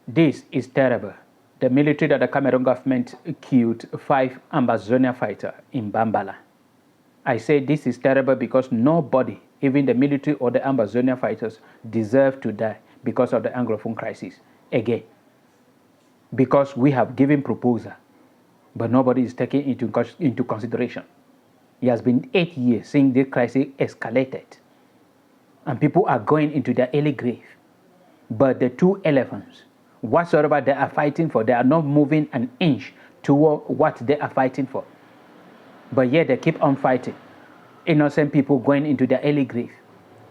This is terrible. The military that the Cameroon government killed 5 Ambazonian fighters in Bambalang. I say this is terrible because nobody, even the military or the Ambazonian fighters, deserve to die because of the Anglophone crisis. Again, because we have given proposal, but nobody is taking into consideration. It has been 8 years since the crisis escalated, and people are going into their early grave. But the 2 elephants, whatsoever they are fighting for, they are not moving an inch toward what they are fighting for. But yet they keep on fighting. Innocent people going into their early grave.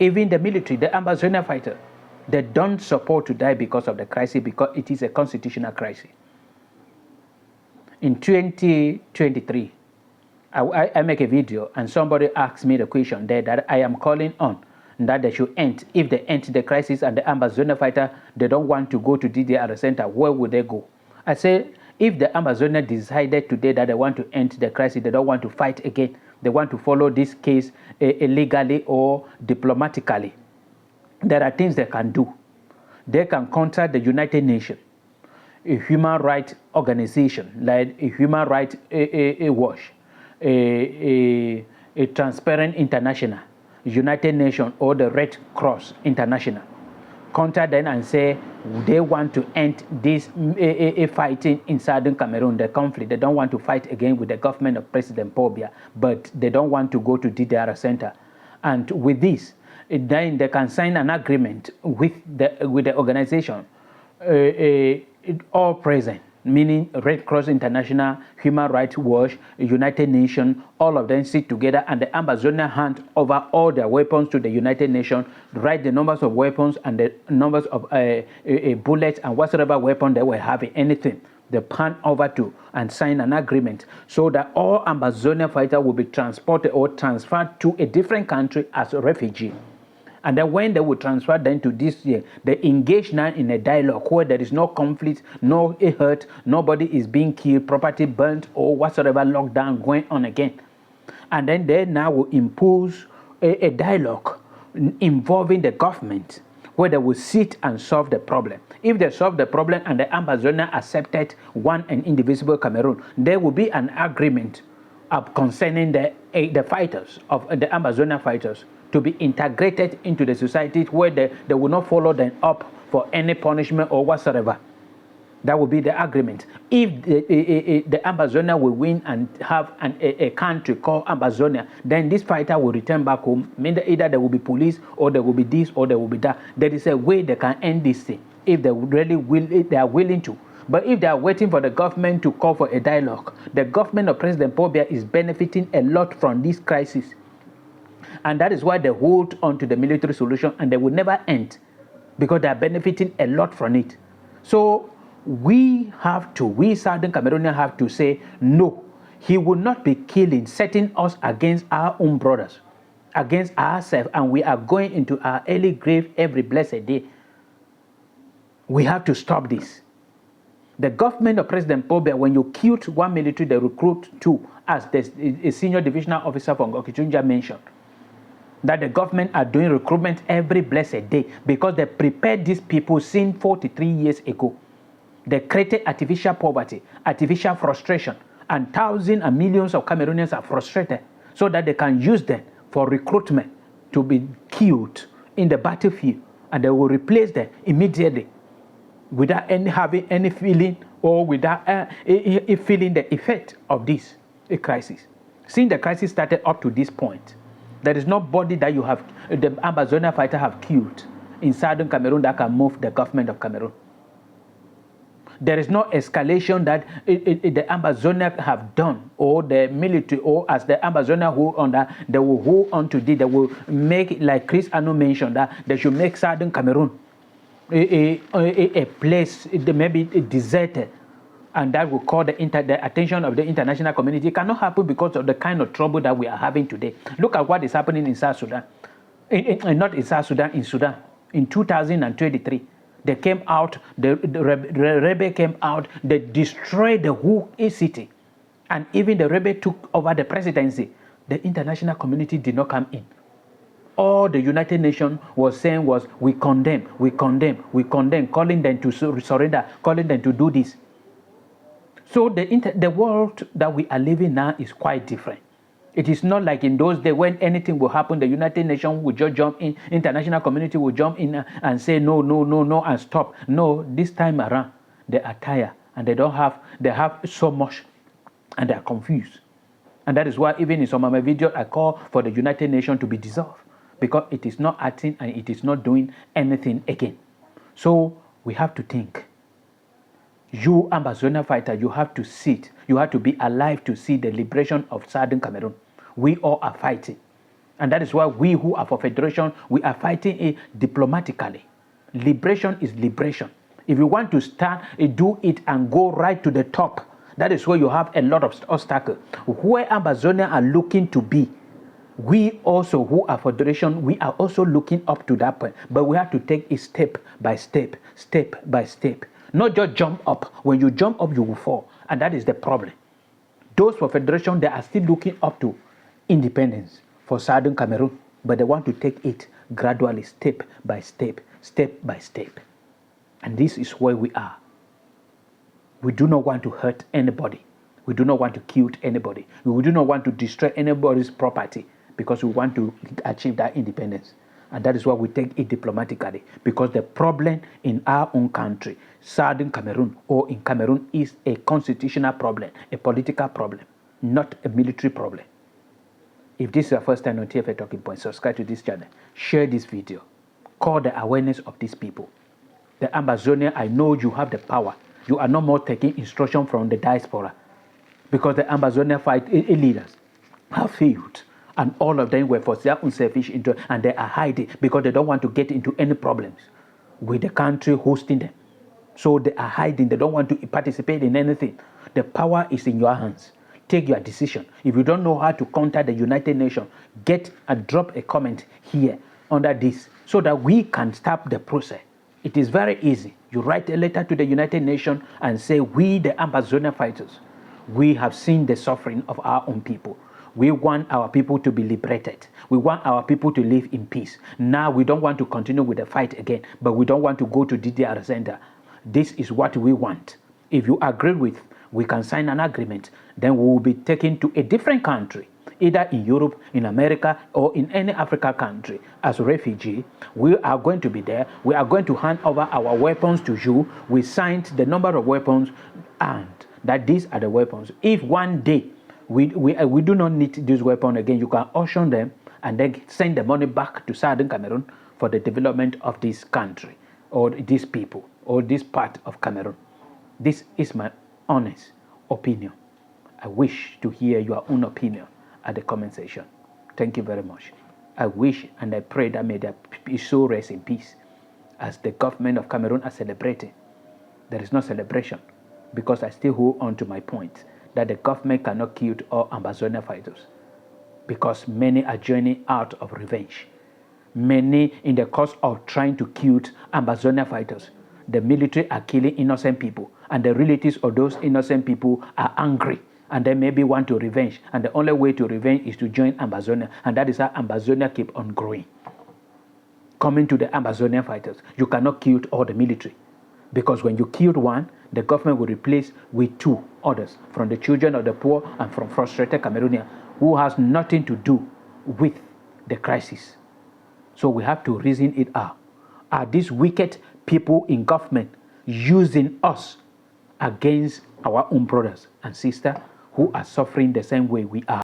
Even the military, the Ambazonian fighter, they don't support to die because of the crisis, because it is a constitutional crisis. In 2023, I make a video and somebody asked me the question there that I am calling on that they should end. If they end the crisis and the Ambazonian fighter, they don't want to go to DDR center, where would they go? I say, if the Ambazonian decided today that they want to end the crisis, they don't want to fight again, they want to follow this case illegally or diplomatically, there are things they can do. They can contact the United Nations, a human rights organization like a Human Rights Watch, a Transparent International, United Nations, or the Red Cross International. Contact them and say they want to end this fighting in southern Cameroon, the conflict. They don't want to fight again with the government of President Paul Biya, but they don't want to go to DDR center. And with this, then they can sign an agreement with the organization, all present, meaning Red Cross International, Human Rights Watch, United Nations, all of them sit together, and the Ambazonian hand over all their weapons to the United Nations, write the numbers of weapons and the numbers of bullets and whatsoever weapon they were having, anything, they pan over to and sign an agreement so that all Ambazonian fighters will be transported or transferred to a different country as a refugee. And then when they will transfer them to this year, they engage now in a dialogue where there is no conflict, no hurt, nobody is being killed, property burnt, or whatsoever lockdown going on again. And then they now will impose a dialogue involving the government where they will sit and solve the problem. If they solve the problem and the Ambazonian accepted one and indivisible Cameroon, there will be an agreement concerning the fighters of the Ambazonian fighters to be integrated into the society where they will not follow them up for any punishment or whatsoever. That will be the agreement. If the Ambazonian will win and have a country called Ambazonia, then this fighter will return back home. Either there will be police, or there will be this, or there will be that. There is a way they can end this thing if they really will. If they are willing to. But if they are waiting for the government to call for a dialogue, the government of President Paul Biya is benefiting a lot from this crisis. And that is why they hold on to the military solution, and they will never end because they are benefiting a lot from it. So we Southern Cameroonians have to say, no, he will not be killing, setting us against our own brothers, against ourselves, and we are going into our early grave every blessed day. We have to stop this. The government of President Paul Biya, when you killed one military, they recruit two, as a senior divisional officer from Okichunja mentioned, that the government are doing recruitment every blessed day because they prepared these people since 43 years ago. They created artificial poverty, artificial frustration, and thousands and millions of Cameroonians are frustrated so that they can use them for recruitment to be killed in the battlefield, and they will replace them immediately without having any feeling or without feeling the effect of this crisis. Since the crisis started up to this point, there is nobody that the Ambazonian fighter have killed in southern Cameroon that can move the government of Cameroon. There is no escalation that the Ambazonian have done, or the military, or as the Ambazonian hold on that, they will hold on to this. They will make, like Chris Ano mentioned, that they should make southern Cameroon a place, maybe deserted, and that will call the attention of the international community. It cannot happen because of the kind of trouble that we are having today. Look at what is happening in South Sudan. Not in South Sudan, in Sudan. In 2023, they came out, the rebel came out, they destroyed the whole city. And even the rebel took over the presidency. The international community did not come in. All the United Nations was saying was, we condemn, calling them to surrender, calling them to do this. So the world that we are living now is quite different. It is not like in those days when anything will happen, the United Nations will just jump in, international community will jump in and say no, and stop. No, this time around, they are tired and they have so much and they are confused. And that is why even in some of my videos, I call for the United Nations to be dissolved because it is not acting and it is not doing anything again. So we have to think. You, Ambazonian fighter, you have to sit. You have to be alive to see the liberation of Southern Cameroon. We all are fighting. And that is why we who are for federation, we are fighting it diplomatically. Liberation is liberation. If you want to start, do it and go right to the top. That is where you have a lot of obstacles. Where Ambazonian are looking to be, we also who are federation, we are also looking up to that point. But we have to take it step by step, step by step. Not just jump up. When you jump up, you will fall. And that is the problem. Those for federation, they are still looking up to independence for Southern Cameroon. But they want to take it gradually, step by step, step by step. And this is where we are. We do not want to hurt anybody. We do not want to kill anybody. We do not want to destroy anybody's property because we want to achieve that independence. And that is why we take it diplomatically. Because the problem in our own country, Southern Cameroon or in Cameroon, is a constitutional problem, a political problem, not a military problem. If this is your first time on TFA Talking Point, subscribe to this channel. Share this video. Call the awareness of these people. The Ambazonian, I know you have the power. You are no more taking instruction from the diaspora. Because the Ambazonian fight leaders have failed. And all of them were for their own selfish interest, and they are hiding because they don't want to get into any problems with the country hosting them. So they are hiding. They don't want to participate in anything. The power is in your hands. Take your decision. If you don't know how to contact the United Nations, get and drop a comment here under this so that we can stop the process. It is very easy. You write a letter to the United Nations and say, we, the Ambazonian fighters, we have seen the suffering of our own people. We want our people to be liberated. We want our people to live in peace. Now we don't want to continue with the fight again, but we don't want to go to DDR center. This is what we want. If you agree with, we can sign an agreement. Then we will be taken to a different country, either in Europe, in America, or in any African country as a refugee. We are going to be there. We are going to hand over our weapons to you. We signed the number of weapons and that these are the weapons. If one day we do not need this weapon again, you can auction them and then send the money back to Southern Cameroon for the development of this country or these people or this part of Cameroon. This is my honest opinion. I wish to hear your own opinion at the comment section. Thank you very much. I wish and I pray that may their soul rest in peace as the government of Cameroon are celebrating. There is no celebration because I still hold on to my point that the government cannot kill all Ambazonian fighters because many are journeying out of revenge. Many, in the course of trying to kill Ambazonian fighters, the military are killing innocent people, and the relatives of those innocent people are angry, and they maybe want to revenge, and the only way to revenge is to join Ambazonia, and that is how Ambazonia keep on growing. Coming to the Ambazonian fighters, you cannot kill all the military, because when you killed one, the government will replace with two others from the children of the poor and from frustrated Cameroonians who has nothing to do with the crisis. So we have to reason it out. Are these wicked people in government using us against our own brothers and sisters who are suffering the same way we are?